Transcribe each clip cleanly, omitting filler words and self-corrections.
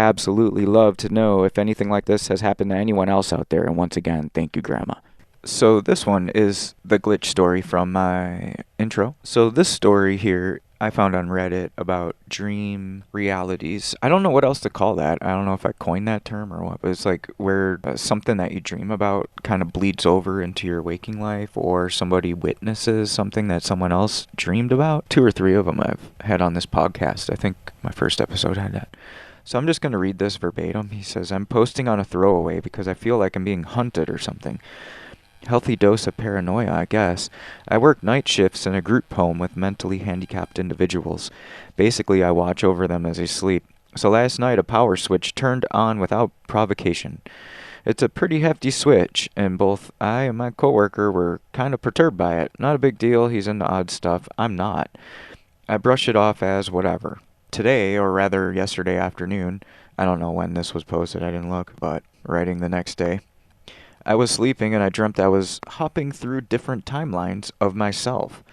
absolutely love to know if anything like this has happened to anyone else out there. And once again, thank you, Grandma. So this one is the glitch story from my intro. So this story here I found on Reddit about dream realities. I don't know what else to call that. I don't know if I coined that term or what, but it's like where something that you dream about kind of bleeds over into your waking life, or somebody witnesses something that someone else dreamed about. 2 or 3 of them I've had on this podcast. I think my first episode had that. So I'm just going to read this verbatim. He says, I'm posting on a throwaway because I feel like I'm being hunted or something. Healthy dose of paranoia, I guess. I work night shifts in a group home with mentally handicapped individuals. Basically, I watch over them as they sleep. So last night, a power switch turned on without provocation. It's a pretty hefty switch, and both I and my coworker were kind of perturbed by it. Not a big deal, he's into odd stuff. I'm not. I brush it off as whatever. Today, or rather yesterday afternoon, I don't know when this was posted, I didn't look, but writing the next day, I was sleeping and I dreamt I was hopping through different timelines of myself.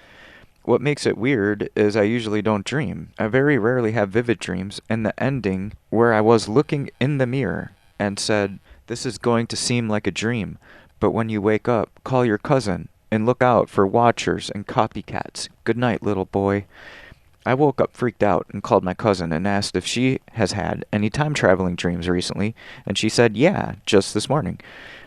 What makes it weird is I usually don't dream. I very rarely have vivid dreams, and the ending where I was looking in the mirror and said, "This is going to seem like a dream, but when you wake up, call your cousin and look out for watchers and copycats. Good night, little boy." I woke up freaked out and called my cousin and asked if she has had any time-traveling dreams recently, and she said, yeah, just this morning.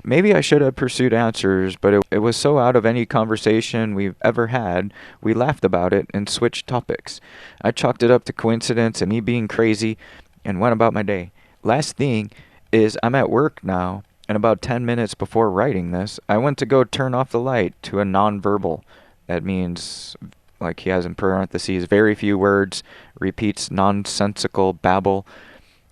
Maybe I should have pursued answers, but it was so out of any conversation we've ever had, we laughed about it and switched topics. I chalked it up to coincidence and me being crazy and went about my day. Last thing is I'm at work now, and about 10 minutes before writing this, I went to go turn off the light to a nonverbal. That means, like he has in parentheses, very few words, repeats nonsensical babble.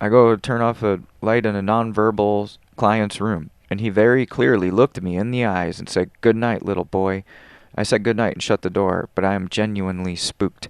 I go turn off a light in a nonverbal client's room, and he very clearly looked me in the eyes and said, "Good night, little boy." I said good night and shut the door, but I am genuinely spooked.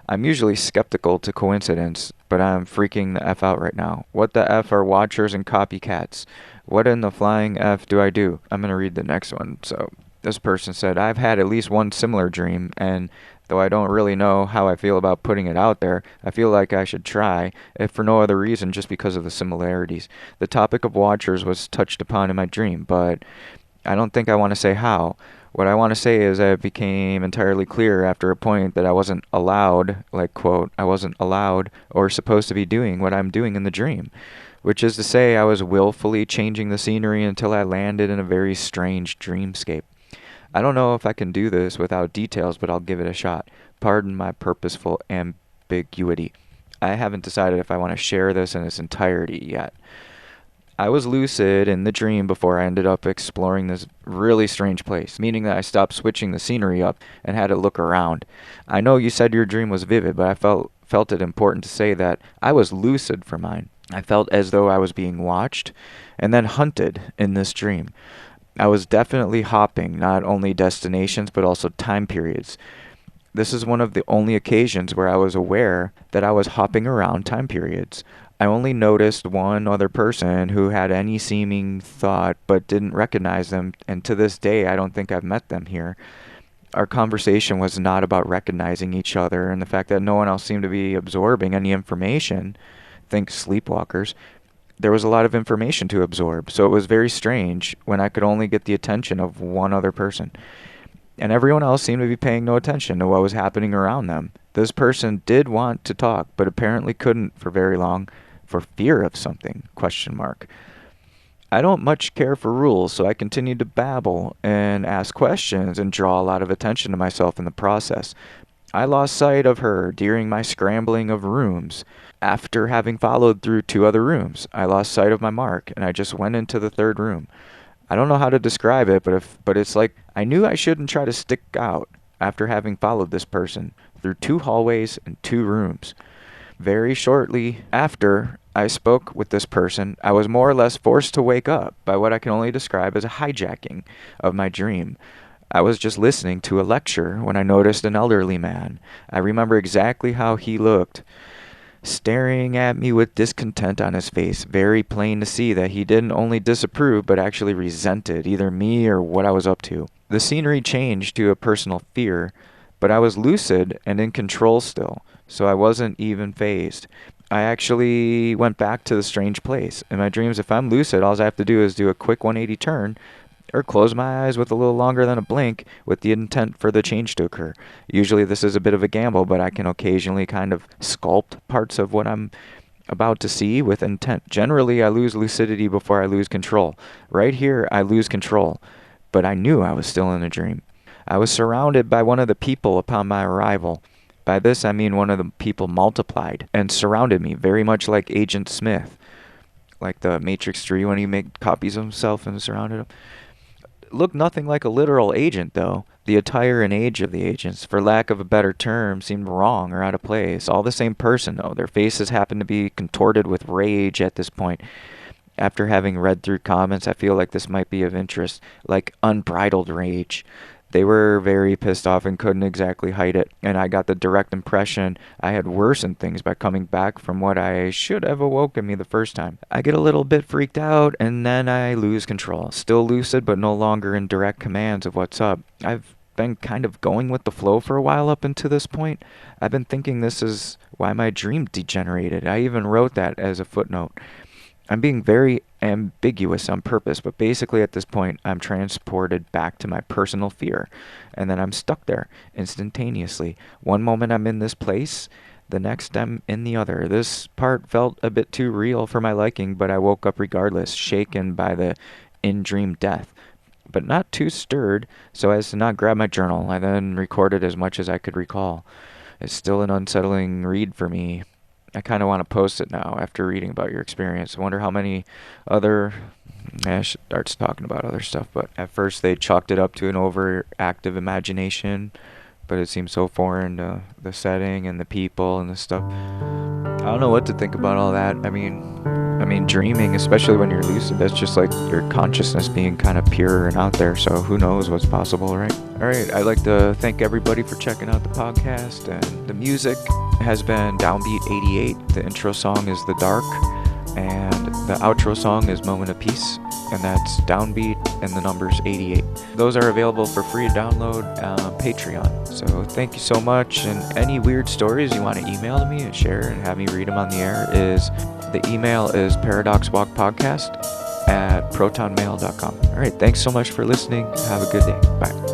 I'm usually skeptical to coincidence, but I am freaking the F out right now. What the F are watchers and copycats? What in the flying F do I do? I'm going to read the next one. So this person said, I've had at least one similar dream, and though I don't really know how I feel about putting it out there, I feel like I should try, if for no other reason, just because of the similarities. The topic of watchers was touched upon in my dream, but I don't think I want to say how. What I want to say is it became entirely clear after a point that I wasn't allowed, like, quote, I wasn't allowed or supposed to be doing what I'm doing in the dream, which is to say I was willfully changing the scenery until I landed in a very strange dreamscape. I don't know if I can do this without details, but I'll give it a shot. Pardon my purposeful ambiguity. I haven't decided if I want to share this in its entirety yet. I was lucid in the dream before I ended up exploring this really strange place, meaning that I stopped switching the scenery up and had to look around. I know you said your dream was vivid, but I felt it important to say that I was lucid for mine. I felt as though I was being watched and then hunted in this dream. I was definitely hopping not only destinations but also time periods. This is one of the only occasions where I was aware that I was hopping around time periods. I only noticed one other person who had any seeming thought but didn't recognize them, and to this day I don't think I've met them here. Our conversation was not about recognizing each other, and the fact that no one else seemed to be absorbing any information. Think sleepwalkers. There was a lot of information to absorb, so it was very strange when I could only get the attention of one other person. And everyone else seemed to be paying no attention to what was happening around them. This person did want to talk, but apparently couldn't for very long, for fear of something, question mark. I don't much care for rules, so I continued to babble and ask questions and draw a lot of attention to myself in the process. I lost sight of her during my scrambling of rooms. After having followed through 2 other rooms, I lost sight of my mark, and I just went into the 3rd room. I don't know how to describe it, but it's like I knew I shouldn't try to stick out after having followed this person through 2 hallways and 2 rooms. Very shortly after I spoke with this person, I was more or less forced to wake up by what I can only describe as a hijacking of my dream. I was just listening to a lecture when I noticed an elderly man. I remember exactly how he looked, staring at me with discontent on his face, very plain to see that he didn't only disapprove but actually resented either me or what I was up to. The scenery changed to a personal fear, but I was lucid and in control still, so I wasn't even fazed. I actually went back to the strange place. In my dreams, if I'm lucid, all I have to do is do a quick 180 turn or close my eyes with a little longer than a blink with the intent for the change to occur. Usually this is a bit of a gamble, but I can occasionally kind of sculpt parts of what I'm about to see with intent. Generally, I lose lucidity before I lose control. Right here, I lose control, but I knew I was still in a dream. I was surrounded by one of the people upon my arrival. By this, I mean one of the people multiplied and surrounded me, very much like Agent Smith, like the Matrix 3 when he made copies of himself and surrounded him. Looked nothing like a literal agent, though. The attire and age of the agents, for lack of a better term, seemed wrong or out of place. All the same person, though. Their faces happened to be contorted with rage at this point. After having read through comments, I feel like this might be of interest, like unbridled rage. They were very pissed off and couldn't exactly hide it, and I got the direct impression I had worsened things by coming back from what I should have awoken me the first time. I get a little bit freaked out, and then I lose control. Still lucid, but no longer in direct commands of what's up. I've been kind of going with the flow for a while up until this point. I've been thinking this is why my dream degenerated. I even wrote that as a footnote. I'm being very ambiguous on purpose, but basically at this point, I'm transported back to my personal fear, and then I'm stuck there instantaneously. One moment I'm in this place, the next I'm in the other. This part felt a bit too real for my liking, but I woke up regardless, shaken by the in-dream death, but not too stirred so as to not grab my journal. I then recorded as much as I could recall. It's still an unsettling read for me. I kind of want to post it now after reading about your experience. I wonder how many other... I should start talking about other stuff, but at first they chalked it up to an overactive imagination, but it seems so foreign to the setting and the people and the stuff. I don't know what to think about all that. I mean, dreaming, especially when you're lucid, that's just like your consciousness being kind of pure and out there, so who knows what's possible, right? Alright, I'd like to thank everybody for checking out the podcast, and the music has been Downbeat 88. The intro song is The Dark, and the outro song is Moment of Peace, and that's Downbeat and the numbers 88. Those are available for free to download on Patreon. So thank you so much, and any weird stories you want to email to me and share and have me read them on the air the email is ParadoxWalkPodcast@protonmail.com. Alright, thanks so much for listening. Have a good day. Bye.